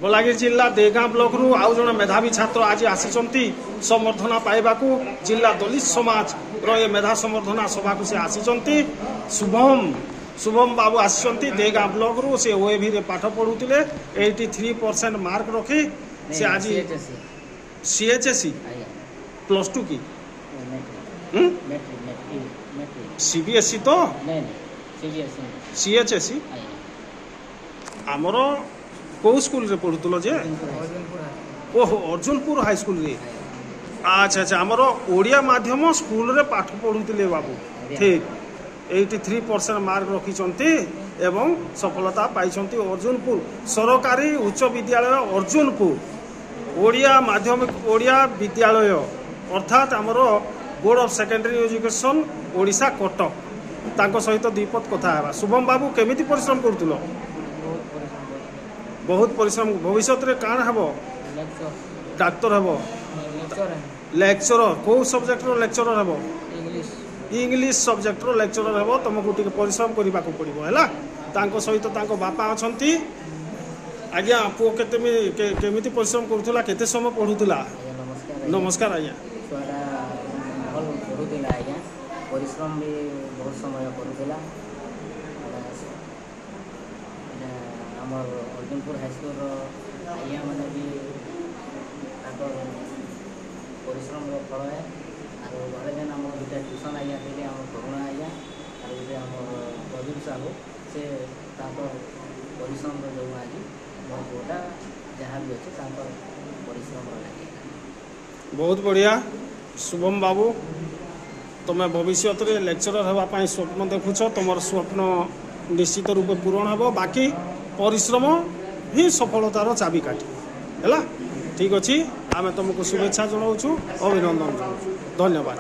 बलांगीर जिला देगाँ ब्लॉक रु आउ जन मेधावी छात्र आज आसी संवर्धना पाइबा जिला दलित समाज रे मेधा संवर्धना सभा को से आसी शुभम बाबू आसी देगाँ ब्लॉक रु से ओएवी रे पाठ पढ़ुले 83% मार्क रखी से आज सीएचएससी +2 की सीबीएसई तो सीएचएससी आमर कौ स्कूल रे पढ़ुल जे ओहो अर्जुनपुर हाई स्कूल रे अच्छा अच्छा आमर ओडिया माध्यम स्कूल रे पाठ पढ़ुले बाबू ठीक 83% मार्क रखी एवं सफलता पाई अर्जुनपुर सरकारी उच्च विद्यालय अर्जुनपुर ओडिया माध्यमिक ओडिया विद्यालय अर्थात आमर board of secondary education Odisha Cuttack तांको सहित द्विपद कथा है। शुभम बाबू केमिति परिश्रम करुल बहुत परिश्रम भविष्य रे काण हबो डाक्टर हबो लेक्चरर को सब्जेक्ट रो लेक्चरर हबो इंग्लिश सब्जेक्ट रो लेक्चरर हबो तुमको टिके परिश्रम करबा को पड़िबो हैला तांको सहित तांको बापा अछंती आज्ञा पो केमिति परिश्रम करुला केते समय पढुतला नमस्कार आज्ञा परिश्रम भी बहुत समय करुला आमर अर्जुनपुर हाईस्कूल आज्ञा मैंने भी परिश्रम फल है और घरे जेन आम दुटा ट्यूशन आज्ञा थे आम करुणा आज्ञा और गोटे आम प्रदीप साहू से परिश्रम जो आज मो पुआ जहाँ भी अच्छे परिश्रम लगे बहुत बढ़िया शुभम बाबू तुम्हें भविष्य में लेक्चरर होगापाई स्वप्न देखुच तुम स्वप्न निश्चित रूपे पूरण हो बाकी परिश्रम ही सफलतार चाबिकाठी है ठीक अच्छे आम तुमको शुभेच्छा जनाऊँ अभिनंदन जनाऊँ धन्यवाद।